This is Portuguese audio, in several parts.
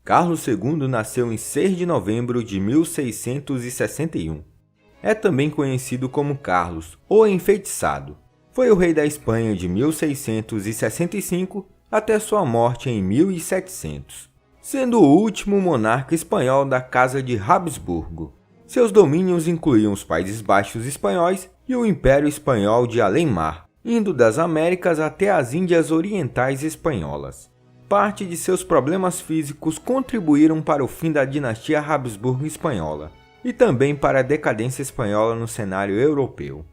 Carlos II nasceu em 6 de novembro de 1661. É também conhecido como Carlos, o Enfeitiçado. Foi o rei da Espanha de 1665 até sua morte em 1700, sendo o último monarca espanhol da Casa de Habsburgo. Seus domínios incluíam os Países Baixos espanhóis e o Império Espanhol de Além-Mar, indo das Américas até as Índias Orientais Espanholas. Parte de seus problemas físicos contribuíram para o fim da dinastia Habsburgo espanhola e também para a decadência espanhola no cenário europeu.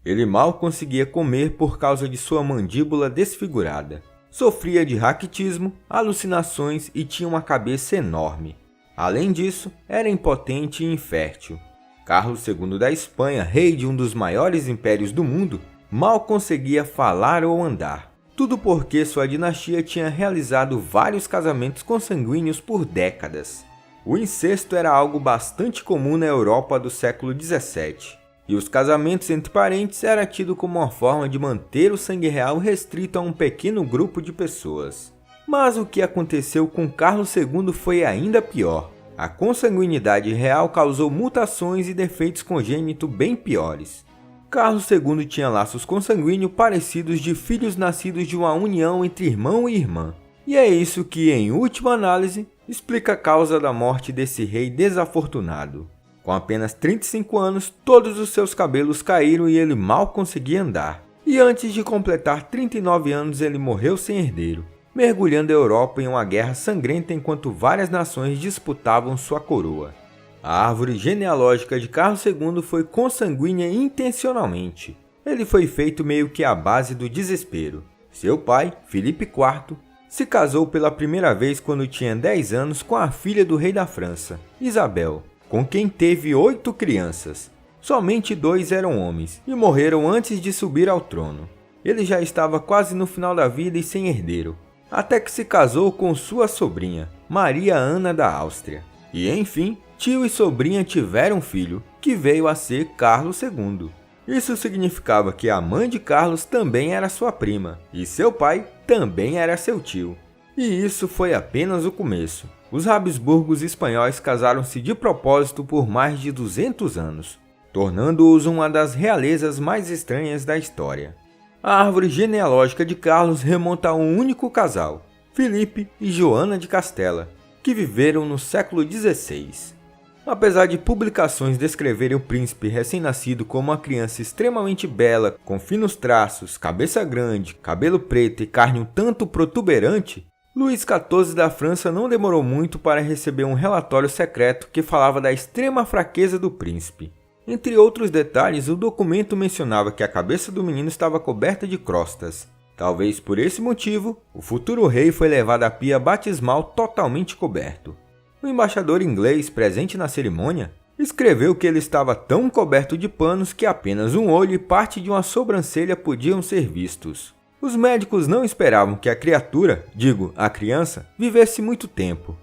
Ele mal conseguia comer por causa de sua mandíbula desfigurada. Sofria de raquitismo, alucinações e tinha uma cabeça enorme. Além disso, era impotente e infértil. Carlos II da Espanha, rei de um dos maiores impérios do mundo, mal conseguia falar ou andar. Tudo porque sua dinastia tinha realizado vários casamentos consanguíneos por décadas. O incesto era algo bastante comum na Europa do século XVII. E os casamentos entre parentes era tido como uma forma de manter o sangue real restrito a um pequeno grupo de pessoas. Mas o que aconteceu com Carlos II foi ainda pior. A consanguinidade real causou mutações e defeitos congênitos bem piores. Carlos II tinha laços consanguíneos parecidos de filhos nascidos de uma união entre irmão e irmã. E é isso que, em última análise, explica a causa da morte desse rei desafortunado. Com apenas 35 anos, todos os seus cabelos caíram e ele mal conseguia andar. E antes de completar 39 anos, ele morreu sem herdeiro, mergulhando a Europa em uma guerra sangrenta enquanto várias nações disputavam sua coroa. A árvore genealógica de Carlos II foi consanguínea intencionalmente. Ele foi feito meio que à base do desespero. Seu pai, Filipe IV, se casou pela primeira vez quando tinha 10 anos com a filha do rei da França, Isabel, com quem teve 8 crianças. Somente 2 eram homens e morreram antes de subir ao trono. Ele já estava quase no final da vida e sem herdeiro, até que se casou com sua sobrinha, Maria Ana da Áustria. E enfim, tio e sobrinha tiveram um filho, que veio a ser Carlos II. Isso significava que a mãe de Carlos também era sua prima, e seu pai também era seu tio. E isso foi apenas o começo. Os Habsburgos espanhóis casaram-se de propósito por mais de 200 anos, tornando-os uma das realezas mais estranhas da história. A árvore genealógica de Carlos remonta a um único casal, Filipe e Joana de Castela, que viveram no século XVI. Apesar de publicações descreverem o príncipe recém-nascido como uma criança extremamente bela, com finos traços, cabeça grande, cabelo preto e carne um tanto protuberante, Luís XIV da França não demorou muito para receber um relatório secreto que falava da extrema fraqueza do príncipe. Entre outros detalhes, o documento mencionava que a cabeça do menino estava coberta de crostas. Talvez por esse motivo, o futuro rei foi levado à pia batismal totalmente coberto. O embaixador inglês presente na cerimônia escreveu que ele estava tão coberto de panos que apenas um olho e parte de uma sobrancelha podiam ser vistos. Os médicos não esperavam que a criatura, a criança, vivesse muito tempo.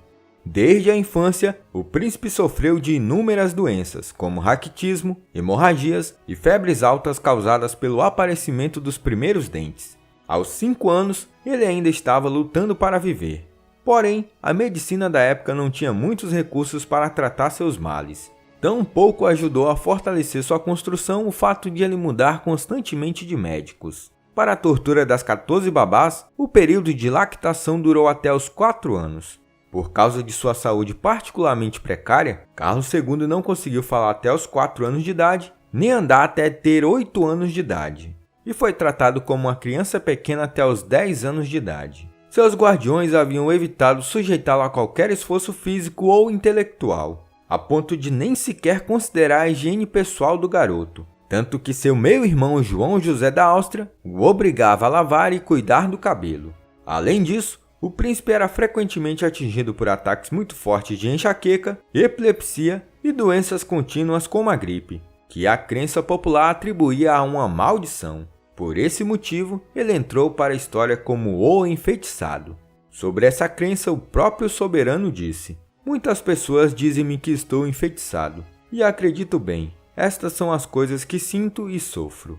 Desde a infância, o príncipe sofreu de inúmeras doenças, como raquitismo, hemorragias e febres altas causadas pelo aparecimento dos primeiros dentes. Aos 5 anos, ele ainda estava lutando para viver. Porém, a medicina da época não tinha muitos recursos para tratar seus males. Tampouco ajudou a fortalecer sua construção o fato de ele mudar constantemente de médicos. Para a tortura das 14 babás, o período de lactação durou até os 4 anos. Por causa de sua saúde particularmente precária, Carlos II não conseguiu falar até os 4 anos de idade, nem andar até ter 8 anos de idade, e foi tratado como uma criança pequena até os 10 anos de idade. Seus guardiões haviam evitado sujeitá-lo a qualquer esforço físico ou intelectual, a ponto de nem sequer considerar a higiene pessoal do garoto. Tanto que seu meio-irmão João José da Áustria o obrigava a lavar e cuidar do cabelo. Além disso, o príncipe era frequentemente atingido por ataques muito fortes de enxaqueca, epilepsia e doenças contínuas como a gripe, que a crença popular atribuía a uma maldição. Por esse motivo, ele entrou para a história como o Enfeitiçado. Sobre essa crença, o próprio soberano disse: "Muitas pessoas dizem-me que estou enfeitiçado, e acredito bem. Estas são as coisas que sinto e sofro."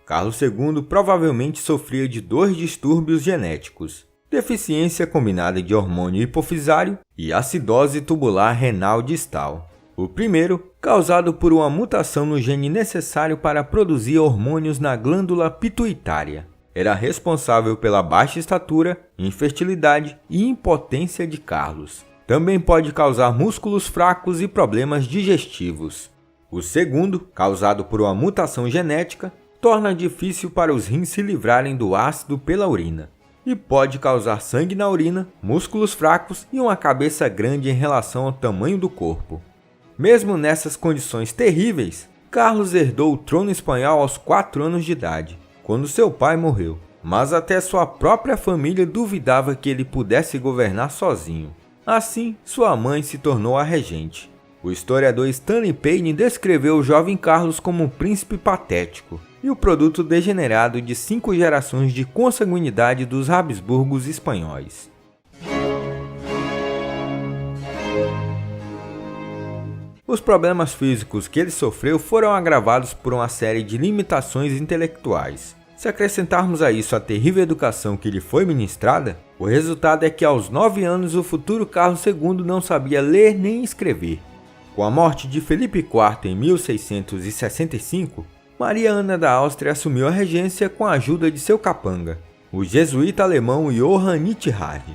Carlos II provavelmente sofria de dois distúrbios genéticos: deficiência combinada de hormônio hipofisário e acidose tubular renal distal. O primeiro, causado por uma mutação no gene necessário para produzir hormônios na glândula pituitária, era responsável pela baixa estatura, infertilidade e impotência de Carlos. Também pode causar músculos fracos e problemas digestivos. O segundo, causado por uma mutação genética, torna difícil para os rins se livrarem do ácido pela urina e pode causar sangue na urina, músculos fracos e uma cabeça grande em relação ao tamanho do corpo. Mesmo nessas condições terríveis, Carlos herdou o trono espanhol aos 4 anos de idade, quando seu pai morreu, mas até sua própria família duvidava que ele pudesse governar sozinho. Assim, sua mãe se tornou a regente. O historiador Stanley Payne descreveu o jovem Carlos como um príncipe patético e o produto degenerado de 5 gerações de consanguinidade dos Habsburgos espanhóis. Os problemas físicos que ele sofreu foram agravados por uma série de limitações intelectuais. Se acrescentarmos a isso a terrível educação que lhe foi ministrada, o resultado é que aos 9 anos o futuro Carlos II não sabia ler nem escrever. Com a morte de Felipe IV em 1665, Maria Ana da Áustria assumiu a regência com a ajuda de seu capanga, o jesuíta alemão Johann Nithard,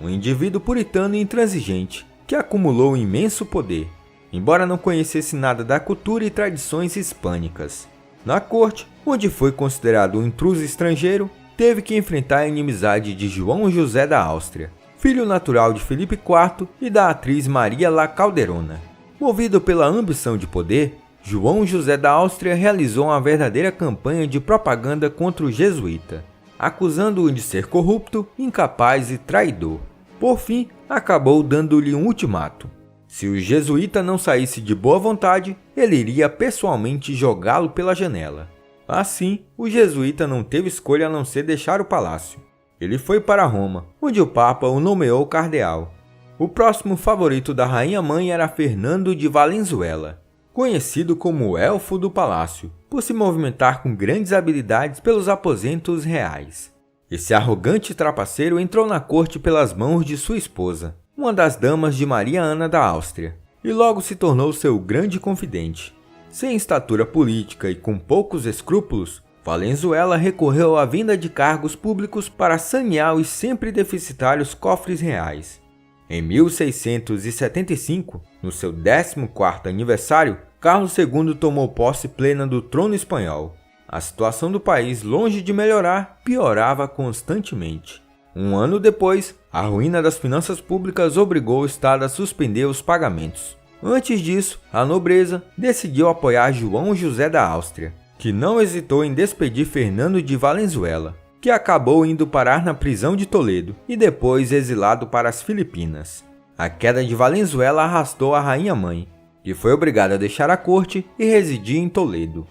um indivíduo puritano e intransigente que acumulou um imenso poder, embora não conhecesse nada da cultura e tradições hispânicas. Na corte, onde foi considerado um intruso estrangeiro, teve que enfrentar a inimizade de João José da Áustria, filho natural de Felipe IV e da atriz Maria La Calderona. Movido pela ambição de poder, João José da Áustria realizou uma verdadeira campanha de propaganda contra o jesuíta, acusando-o de ser corrupto, incapaz e traidor. Por fim, acabou dando-lhe um ultimato: se o jesuíta não saísse de boa vontade, ele iria pessoalmente jogá-lo pela janela. Assim, o jesuíta não teve escolha a não ser deixar o palácio. Ele foi para Roma, onde o Papa o nomeou cardeal. O próximo favorito da rainha-mãe era Fernando de Valenzuela, conhecido como o Elfo do Palácio, por se movimentar com grandes habilidades pelos aposentos reais. Esse arrogante trapaceiro entrou na corte pelas mãos de sua esposa, uma das damas de Maria Ana da Áustria, e logo se tornou seu grande confidente. Sem estatura política e com poucos escrúpulos, Valenzuela recorreu à venda de cargos públicos para sanear os sempre deficitários cofres reais. Em 1675, no seu 14º aniversário, Carlos II tomou posse plena do trono espanhol. A situação do país, longe de melhorar, piorava constantemente. Um ano depois, a ruína das finanças públicas obrigou o Estado a suspender os pagamentos. Antes disso, a nobreza decidiu apoiar João José da Áustria, que não hesitou em despedir Fernando de Valenzuela, que acabou indo parar na prisão de Toledo e depois exilado para as Filipinas. A queda de Valenzuela arrastou a rainha-mãe, que foi obrigada a deixar a corte e residir em Toledo.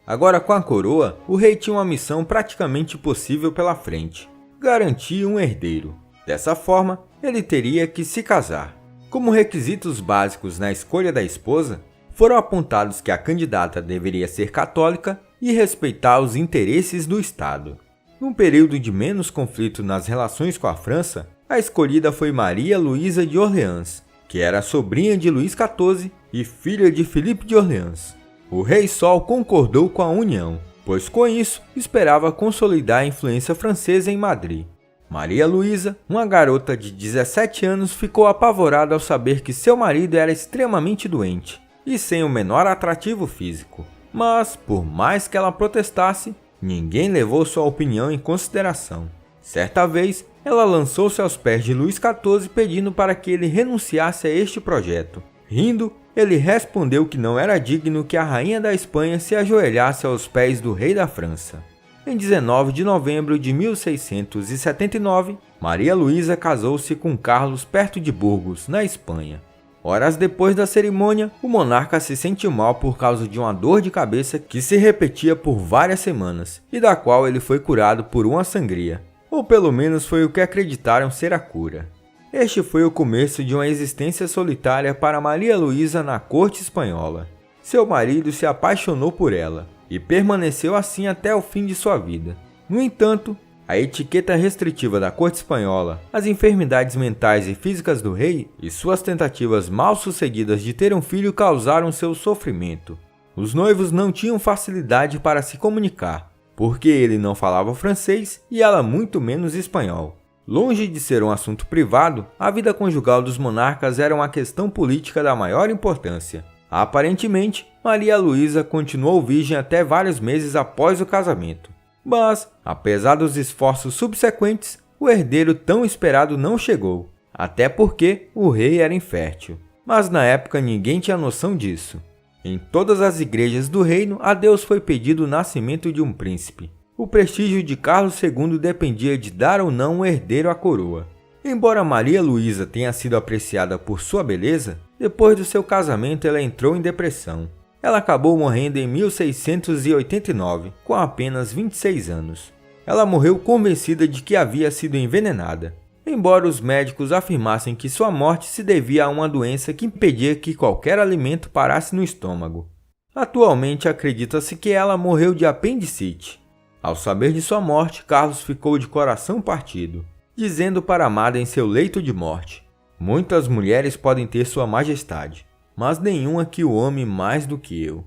Agora, com a coroa, o rei tinha uma missão praticamente impossível pela frente: garantir um herdeiro. Dessa forma, ele teria que se casar. Como requisitos básicos na escolha da esposa, foram apontados que a candidata deveria ser católica e respeitar os interesses do Estado. Num período de menos conflito nas relações com a França, a escolhida foi Maria Luísa de Orleans, que era sobrinha de Luís XIV e filha de Filipe de Orleans. O Rei Sol concordou com a união, pois com isso esperava consolidar a influência francesa em Madrid. Maria Luísa, uma garota de 17 anos, ficou apavorada ao saber que seu marido era extremamente doente e sem o menor atrativo físico. Mas, por mais que ela protestasse, ninguém levou sua opinião em consideração. Certa vez, ela lançou-se aos pés de Luís XIV pedindo para que ele renunciasse a este projeto. Rindo, ele respondeu que não era digno que a rainha da Espanha se ajoelhasse aos pés do rei da França. Em 19 de novembro de 1679, Maria Luísa casou-se com Carlos perto de Burgos, na Espanha. Horas depois da cerimônia, o monarca se sentiu mal por causa de uma dor de cabeça que se repetia por várias semanas e da qual ele foi curado por uma sangria, ou pelo menos foi o que acreditaram ser a cura. Este foi o começo de uma existência solitária para Maria Luísa na corte espanhola. Seu marido se apaixonou por ela e permaneceu assim até o fim de sua vida. No entanto, a etiqueta restritiva da corte espanhola, as enfermidades mentais e físicas do rei e suas tentativas mal sucedidas de ter um filho causaram seu sofrimento. Os noivos não tinham facilidade para se comunicar, porque ele não falava francês e ela muito menos espanhol. Longe de ser um assunto privado, a vida conjugal dos monarcas era uma questão política da maior importância. Aparentemente, Maria Luísa continuou virgem até vários meses após o casamento. Mas, apesar dos esforços subsequentes, o herdeiro tão esperado não chegou, até porque o rei era infértil. Mas na época ninguém tinha noção disso. Em todas as igrejas do reino, a Deus foi pedido o nascimento de um príncipe. O prestígio de Carlos II dependia de dar ou não um herdeiro à coroa. Embora Maria Luísa tenha sido apreciada por sua beleza, depois do seu casamento ela entrou em depressão. Ela acabou morrendo em 1689, com apenas 26 anos. Ela morreu convencida de que havia sido envenenada, embora os médicos afirmassem que sua morte se devia a uma doença que impedia que qualquer alimento parasse no estômago. Atualmente acredita-se que ela morreu de apendicite. Ao saber de sua morte, Carlos ficou de coração partido, dizendo para a amada em seu leito de morte: "Muitas mulheres podem ter sua majestade, mas nenhuma que o ame mais do que eu."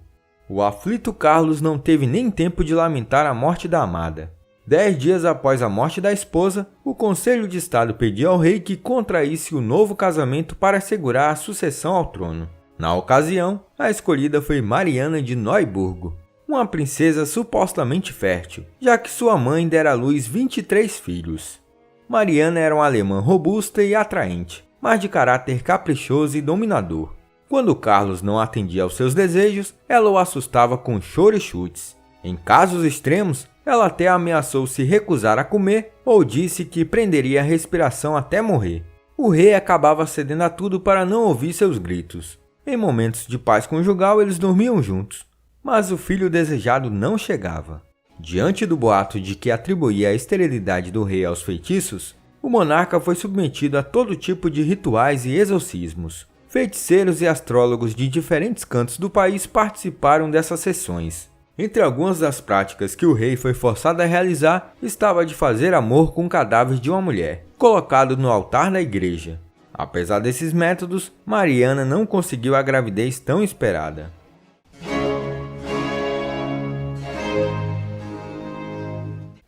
O aflito Carlos não teve nem tempo de lamentar a morte da amada. 10 dias após a morte da esposa, o Conselho de Estado pediu ao rei que contraísse o novo casamento para assegurar a sucessão ao trono. Na ocasião, a escolhida foi Mariana de Neuburgo, uma princesa supostamente fértil, já que sua mãe dera à luz 23 filhos. Mariana era uma alemã robusta e atraente, mas de caráter caprichoso e dominador. Quando Carlos não atendia aos seus desejos, ela o assustava com choro e chutes. Em casos extremos, ela até ameaçou se recusar a comer ou disse que prenderia a respiração até morrer. O rei acabava cedendo a tudo para não ouvir seus gritos. Em momentos de paz conjugal, eles dormiam juntos, mas o filho desejado não chegava. Diante do boato de que atribuía a esterilidade do rei aos feitiços, o monarca foi submetido a todo tipo de rituais e exorcismos. Feiticeiros e astrólogos de diferentes cantos do país participaram dessas sessões. Entre algumas das práticas que o rei foi forçado a realizar, estava de fazer amor com o cadáver de uma mulher, colocado no altar da igreja. Apesar desses métodos, Mariana não conseguiu a gravidez tão esperada.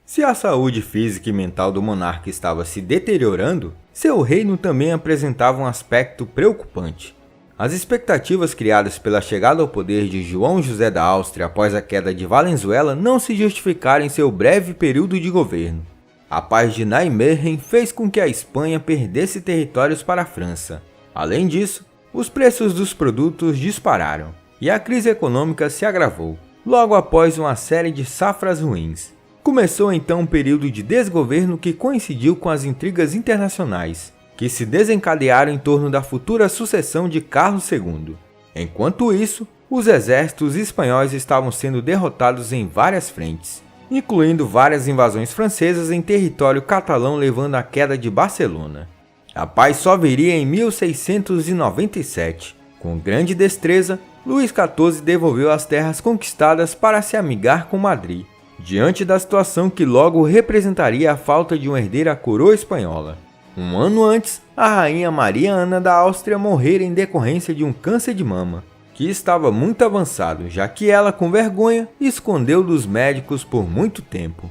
Se a saúde física e mental do monarca estava se deteriorando, seu reino também apresentava um aspecto preocupante. As expectativas criadas pela chegada ao poder de João José da Áustria após a queda de Valenzuela não se justificaram em seu breve período de governo. A paz de Nijmegen fez com que a Espanha perdesse territórios para a França. Além disso, os preços dos produtos dispararam e a crise econômica se agravou, logo após uma série de safras ruins. Começou então um período de desgoverno que coincidiu com as intrigas internacionais, que se desencadearam em torno da futura sucessão de Carlos II. Enquanto isso, os exércitos espanhóis estavam sendo derrotados em várias frentes, incluindo várias invasões francesas em território catalão, levando à queda de Barcelona. A paz só viria em 1697. Com grande destreza, Luís XIV devolveu as terras conquistadas para se amigar com Madrid, diante da situação que logo representaria a falta de um herdeiro à coroa espanhola. Um ano antes, a rainha Maria Ana da Áustria morrera em decorrência de um câncer de mama, que estava muito avançado, já que ela, com vergonha, escondeu dos médicos por muito tempo.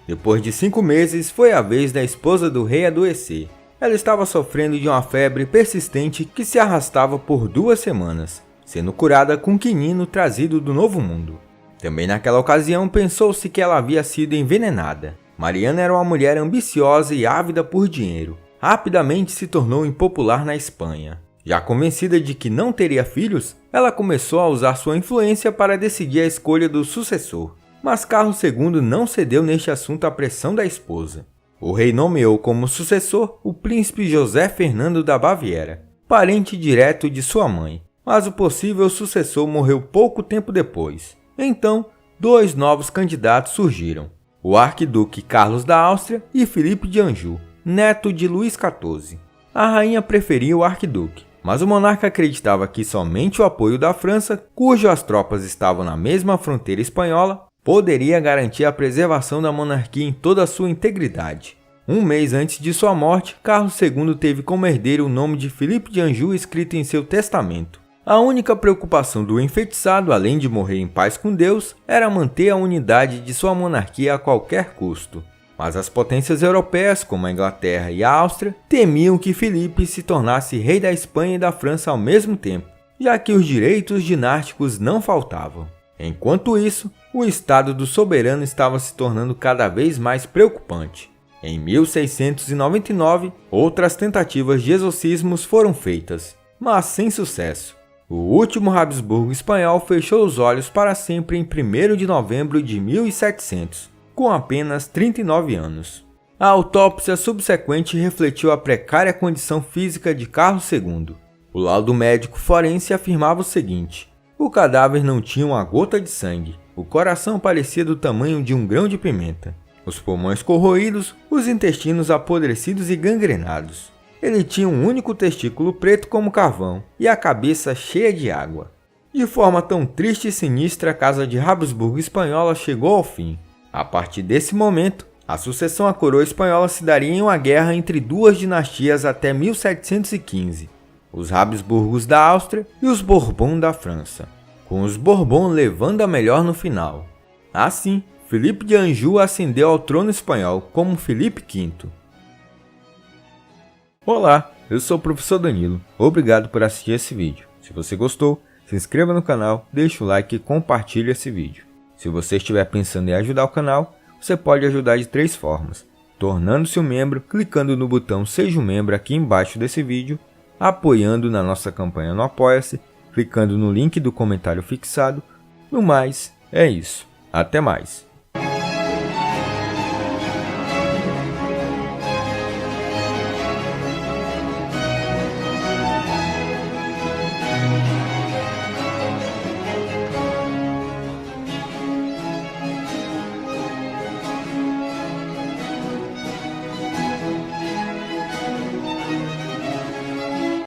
Depois de 5 meses, foi a vez da esposa do rei adoecer. Ela estava sofrendo de uma febre persistente que se arrastava por 2 semanas, sendo curada com quinino trazido do Novo Mundo. Também naquela ocasião pensou-se que ela havia sido envenenada. Mariana era uma mulher ambiciosa e ávida por dinheiro. Rapidamente se tornou impopular na Espanha. Já convencida de que não teria filhos, ela começou a usar sua influência para decidir a escolha do sucessor. Mas Carlos II não cedeu neste assunto à pressão da esposa. O rei nomeou como sucessor o príncipe José Fernando da Baviera, parente direto de sua mãe, mas o possível sucessor morreu pouco tempo depois. Então, 2 novos candidatos surgiram: o arquiduque Carlos da Áustria e Filipe de Anjou, neto de Luís XIV. A rainha preferia o arquiduque, mas o monarca acreditava que somente o apoio da França, cujas tropas estavam na mesma fronteira espanhola, poderia garantir a preservação da monarquia em toda a sua integridade. Um mês antes de sua morte, Carlos II teve como herdeiro o nome de Filipe de Anjou escrito em seu testamento. A única preocupação do enfeitiçado, além de morrer em paz com Deus, era manter a unidade de sua monarquia a qualquer custo. Mas as potências europeias, como a Inglaterra e a Áustria, temiam que Filipe se tornasse rei da Espanha e da França ao mesmo tempo, já que os direitos dinásticos não faltavam. Enquanto isso, o estado do soberano estava se tornando cada vez mais preocupante. Em 1699, outras tentativas de exorcismos foram feitas, mas sem sucesso. O último Habsburgo espanhol fechou os olhos para sempre em 1º de novembro de 1700, com apenas 39 anos. A autópsia subsequente refletiu a precária condição física de Carlos II. O laudo médico forense afirmava o seguinte: o cadáver não tinha uma gota de sangue, o coração parecia do tamanho de um grão de pimenta, os pulmões corroídos, os intestinos apodrecidos e gangrenados. Ele tinha um único testículo preto como carvão e a cabeça cheia de água. De forma tão triste e sinistra, a Casa de Habsburgo espanhola chegou ao fim. A partir desse momento, a sucessão à coroa espanhola se daria em uma guerra entre duas dinastias até 1715, os Habsburgos da Áustria e os Bourbons da França, com os Bourbons levando a melhor no final. Assim, Filipe de Anjou ascendeu ao trono espanhol como Filipe V. Olá, eu sou o professor Danilo, obrigado por assistir esse vídeo. Se você gostou, se inscreva no canal, deixe o like e compartilhe esse vídeo. Se você estiver pensando em ajudar o canal, você pode ajudar de 3 formas: tornando-se um membro, clicando no botão Seja um Membro aqui embaixo desse vídeo, apoiando na nossa campanha no Apoia-se, clicando no link do comentário fixado. No mais, é isso. Até mais!